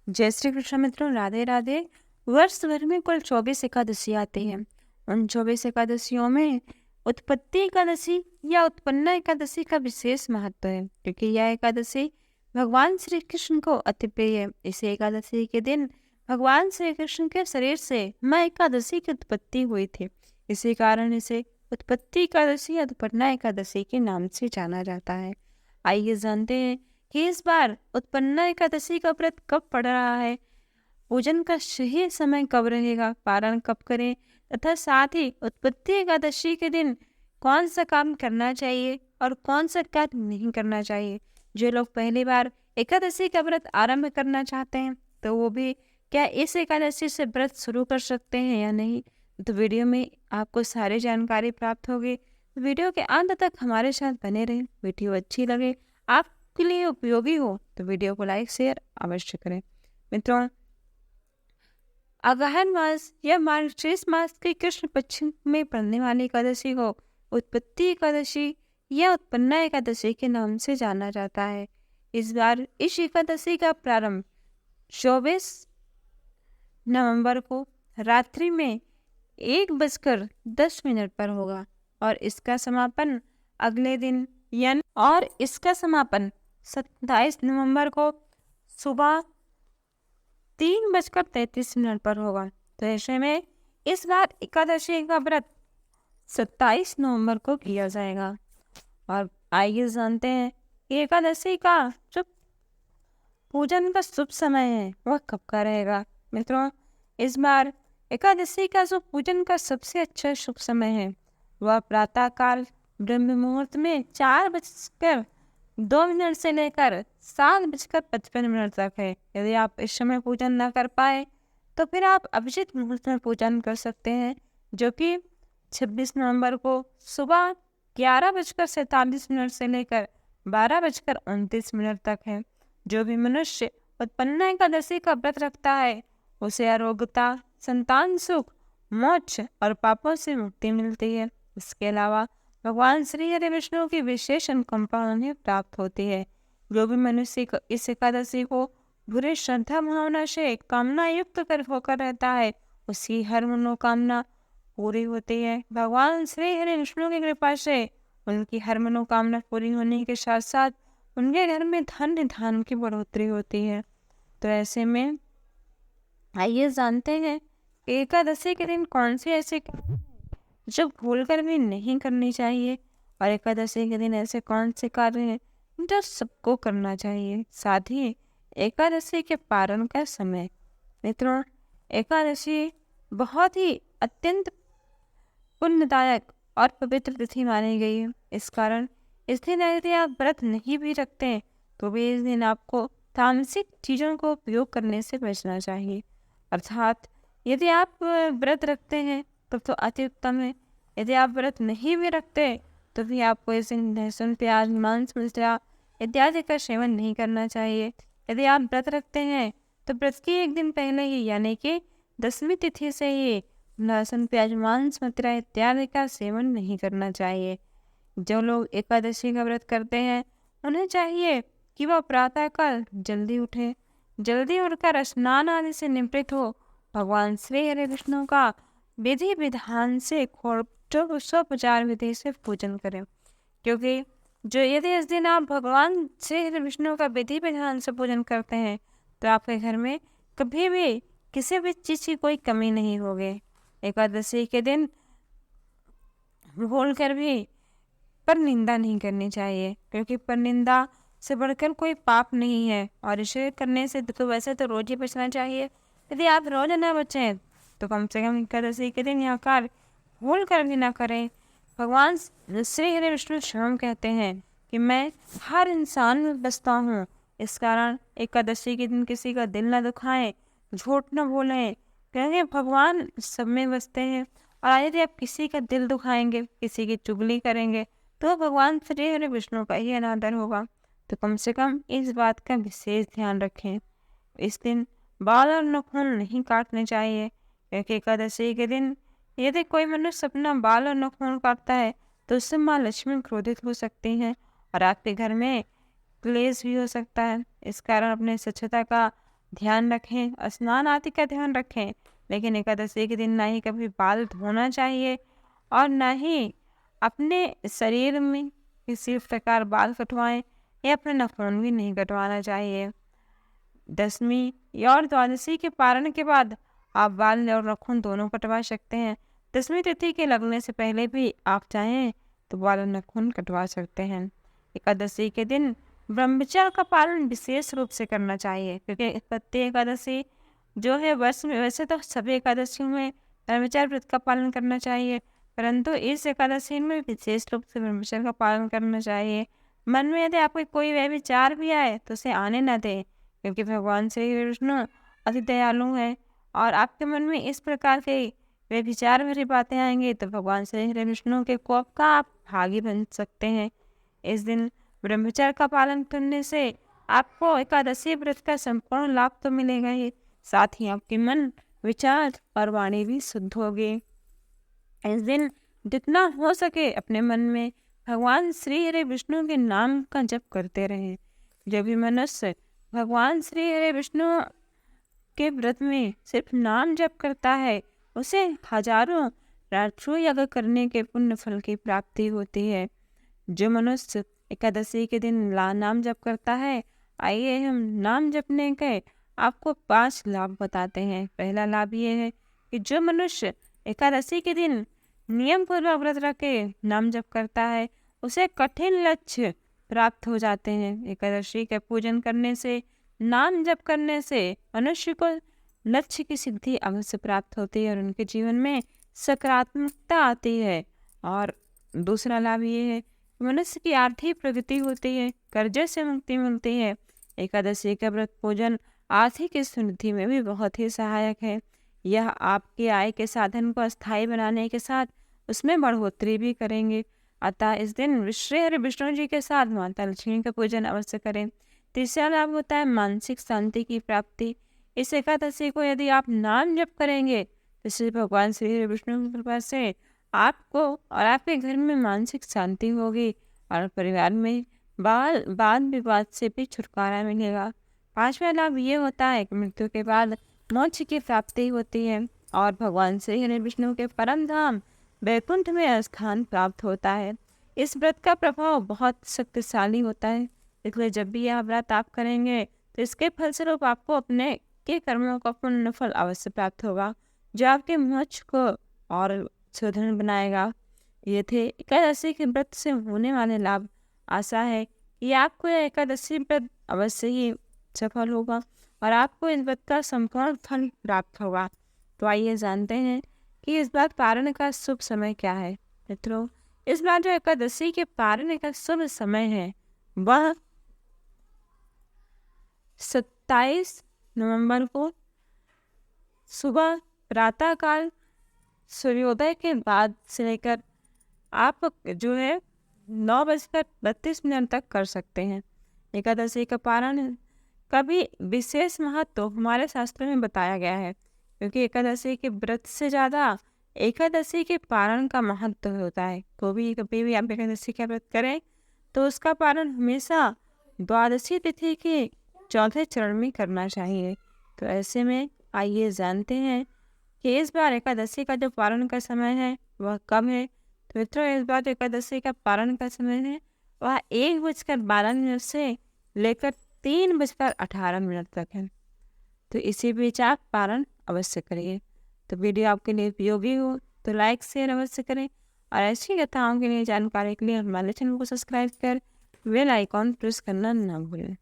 जय श्री कृष्ण मित्रों, राधे राधे। वर्ष भर में कुल 24 एकादशी आती है। उन 24 एकादशियों में उत्पत्ति एकादशी या उत्पन्ना एकादशी का विशेष महत्व है, क्योंकि यह एकादशी भगवान श्री कृष्ण को अति प्रिय है। इस एकादशी के दिन भगवान श्री कृष्ण के शरीर से माँ एकादशी की उत्पत्ति हुई थी। इसी कारण इसे उत्पत्ति एकादशी या उत्पन्ना एकादशी के नाम से जाना जाता है। आइए जानते हैं कि इस बार उत्पन्ना एकादशी का व्रत कब पड़ रहा है, पूजन का सही समय कब रहेगा, पारण कब करें, तथा साथ ही उत्पत्ति एकादशी के दिन कौन सा काम करना चाहिए और कौन सा काम नहीं करना चाहिए। जो लोग पहली बार एकादशी का व्रत आरंभ करना चाहते हैं तो वो भी क्या इस एकादशी से व्रत शुरू कर सकते हैं या नहीं, तो वीडियो में आपको सारी जानकारी प्राप्त होगी। वीडियो के अंत तक हमारे साथ बने रहें। वीडियो अच्छी लगे, आपके लिए उपयोगी हो तो वीडियो को लाइक शेयर अवश्य करें। मित्रों, अगहन मास या मार्गशीर्ष मास के कृष्ण पक्ष में पड़ने वाली एकादशी को उत्पत्ति एकादशी या उत्पन्ना एकादशी के नाम से जाना जाता है। इस बार इस एकादशी का प्रारंभ 24 नवंबर को रात्रि में 1:10 पर होगा और इसका समापन अगले दिन यानी 27 नवंबर को सुबह 3:33 पर होगा। तो ऐसे में इस बार एकादशी का व्रत 27 नवंबर को किया जाएगा। और आइए जानते हैं कि एकादशी का जो पूजन का शुभ समय है वह कब का रहेगा। मित्रों, इस बार एकादशी का जो पूजन का सबसे अच्छा शुभ समय है वह प्रातःकाल ब्रह्म मुहूर्त में 4:02 से लेकर 7:55 तक है। यदि आप इस समय पूजन न कर पाए तो फिर आप अभिजित मुहूर्त में पूजन कर सकते हैं, जो कि 26 नवंबर को सुबह 11:47 से लेकर 12:29 तक है। जो भी मनुष्य उत्पन्ना एकादशी का व्रत रखता है उसे आरोग्यता, संतान सुख, मोक्ष और पापों से मुक्ति मिलती है। इसके अलावा भगवान श्री हरि विष्णु की विशेष अनुकंपा उन्हें प्राप्त होती है। जो भी मनुष्य इस एकादशी को बुरे श्रद्धा भावना से कामना युक्त कर होकर रहता है उसकी हर मनोकामना पूरी होती है। भगवान श्री हरि विष्णु की कृपा से उनकी हर मनोकामना पूरी होने के साथ साथ उनके घर में धन धान की बढ़ोतरी होती है। तो ऐसे में आइए जानते हैं एकादशी के दिन कौन से ऐसे काम हैं जो भूलकर भी नहीं करनी चाहिए और एकादशी के दिन ऐसे कौन से कार्य हैं जो सबको करना चाहिए। साथ ही एकादशी के पारण का समय। मित्रों, एकादशी बहुत ही अत्यंत पुण्यदायक और पवित्र तिथि मानी गई है। इस कारण इस दिन यदि आप व्रत नहीं भी रखते हैं तो भी इस दिन आपको तामसिक चीज़ों को उपयोग करने से बचना चाहिए। अर्थात यदि आप व्रत रखते हैं तब तो अति उत्तम है। यदि आप व्रत नहीं भी रखते तो भी आपको इस दिन लहसुन, प्याज, मांस, मदिरा इत्यादि का सेवन नहीं करना चाहिए। यदि आप व्रत रखते हैं तो व्रत के एक दिन पहले ही यानी कि 10वीं तिथि से ही लहसुन, प्याज, मांस, मदिरा इत्यादि का सेवन नहीं करना चाहिए। जो लोग एकादशी का व्रत करते हैं उन्हें चाहिए कि वह प्रातःकाल जल्दी उठे, जल्दी उठकर स्नान आदि से निवृत्त हो, भगवान श्री हरि विष्णु का विधि विधान से षोडशोपचार विधि से पूजन करें। क्योंकि जो यदि इस दिन आप भगवान श्री हरि विष्णु का विधि विधान से पूजन करते हैं तो आपके घर में कभी भी किसी भी चीज़ की कोई कमी नहीं होगी। एकादशी के दिन भूल कर भी पर निंदा नहीं करनी चाहिए, क्योंकि पर निंदा से बढ़कर कोई पाप नहीं है और इसे करने से तो वैसे तो रोज ही बचना चाहिए। यदि आप रोज न बचें तो कम से कम एकादशी के दिन यह कार्य भूल कर भी ना करें। भगवान श्री हरि विष्णु स्वयं कहते हैं कि मैं हर इंसान में बसता हूँ। इस कारण एकादशी के दिन किसी का दिल न दुखाएं, झूठ न बोलें, क्योंकि भगवान सब में बसते हैं। और यदि आप किसी का दिल दुखाएंगे, किसी की चुगली करेंगे तो भगवान श्री हरि विष्णु का ही अनादर होगा। तो कम से कम इस बात का विशेष ध्यान रखें। इस दिन बाल और नाखून नहीं काटने चाहिए, क्योंकि एकादशी के दिन यदि कोई मनुष्य अपना बाल और नाखून काटता है तो उससे माँ लक्ष्मी क्रोधित हो सकती हैं और आपके घर में क्लेश भी हो सकता है। इस कारण अपने स्वच्छता का ध्यान रखें, स्नान आदि का ध्यान रखें, लेकिन एकादशी के दिन ना ही कभी बाल धोना चाहिए और ना ही अपने शरीर में किसी प्रकार बाल कटवाएं या अपना नाखून भी नहीं कटवाना चाहिए। दसवीं और द्वादशी के पारण के बाद आप बाल और नाखून दोनों कटवा सकते हैं। दसवीं तिथि के लगने से पहले भी आप चाहें तो बाल और नाखून कटवा सकते हैं। एकादशी के दिन ब्रह्मचर्य का पालन विशेष रूप से करना चाहिए, क्योंकि प्रत्येक एकादशी जो है वर्ष में, वैसे तो सभी एकादशियों में ब्रह्मचर्य व्रत का पालन करना चाहिए, परंतु इस एकादशी में विशेष रूप से ब्रह्मचर्य का पालन करना चाहिए। मन में यदि आपको कोई वह विचार भी आए तो उसे आने न दें, क्योंकि भगवान श्री विष्णु अति दयालु हैं और आपके मन में इस प्रकार के वे विचार भरी बातें आएंगे तो भगवान श्री विष्णु के कोप का आप भागी बन सकते हैं। इस दिन ब्रह्मचर्य का पालन करने से आपको एकादशी व्रत का संपूर्ण लाभ तो मिलेगा ही, साथ ही आपके मन, विचार और वाणी भी शुद्ध होगी। इस दिन जितना हो सके अपने मन में भगवान श्री हरि विष्णु के नाम का जप करते रहें। जो भी मनुष्य भगवान श्री हरि विष्णु के व्रत में सिर्फ नाम जप करता है उसे हजारों रात्रों यज्ञ करने के पुण्य फल की प्राप्ति होती है। जो मनुष्य एकादशी के दिन नाम जप करता है, आइए हम नाम जपने के आपको 5 लाभ बताते हैं। पहला लाभ ये है कि जो मनुष्य एकादशी के दिन नियम पूर्वक व्रत रख के नाम जप करता है उसे कठिन लक्ष्य प्राप्त हो जाते हैं। एकादशी के पूजन करने से, नाम जप करने से मनुष्य को लक्ष्य की सिद्धि अवश्य प्राप्त होती है और उनके जीवन में सकारात्मकता आती है। और दूसरा लाभ ये है कि मनुष्य की आर्थिक प्रगति होती है, कर्जे से मुक्ति मिलती है। एकादशी का व्रत पूजन आर्थिक समृद्धि में भी बहुत ही सहायक है। यह आपके आय के साधन को अस्थायी बनाने के साथ उसमें बढ़ोतरी भी करेंगे। अतः इस दिन श्री हरि विष्णु जी के साथ माता लक्ष्मी का पूजन अवश्य करें। तीसरा लाभ होता है मानसिक शांति की प्राप्ति। इस एकादशी को यदि आप नाम जप करेंगे तो श्री भगवान श्री हरि विष्णु की कृपा से आपको और आपके घर में मानसिक शांति होगी और परिवार में वाद विवाद से भी छुटकारा मिलेगा। 5वां लाभ ये होता है कि मृत्यु के बाद मोक्ष की प्राप्ति होती है और भगवान श्री हरि विष्णु के परम धाम वैकुंठ में स्थान प्राप्त होता है। इस व्रत का प्रभाव बहुत शक्तिशाली होता है, इसलिए जब भी यह व्रत आप करेंगे तो इसके फलस्वरूप आपको अपने के कर्मों का पुण्य फल अवश्य प्राप्त होगा, जो आपके मोक्ष को और सुदृढ़ बनाएगा। ये थे एकादशी के व्रत से होने वाले लाभ। आशा है कि आपको यह एकादशी व्रत अवश्य ही सफल होगा और आपको इस व्रत का संपूर्ण फल प्राप्त होगा। तो आइए जानते हैं कि इस बार पारण का शुभ समय क्या है। मित्रों, इस बार जो एकादशी के पारण का शुभ समय है वह 27 नवंबर को सुबह प्रातःकाल सूर्योदय के बाद से लेकर आप जो है 9:32 तक कर सकते हैं। एकादशी का पारण का भी विशेष महत्व हमारे शास्त्र में बताया गया है, क्योंकि एकादशी के व्रत से ज़्यादा एकादशी के पारण का महत्व होता है। कभी भी आप एकादशी का व्रत करें तो उसका पारण हमेशा द्वादशी तिथि के चौथे चरण में करना चाहिए। तो ऐसे में आइए जानते हैं कि इस बार एकादशी का जो पारण का समय है वह कब है। तो मित्रों, इस बार एकादशी का पारण का समय है वह 1:12 से लेकर 3:18 तक है। तो इसी बीच आप पारण अवश्य करिए। तो वीडियो आपके लिए उपयोगी हो तो लाइक शेयर अवश्य करें और ऐसी कथाओं के लिए जानकारी के लिए हमारे चैनल को सब्सक्राइब कर बेल आइकॉन प्रेस करना ना भूलें।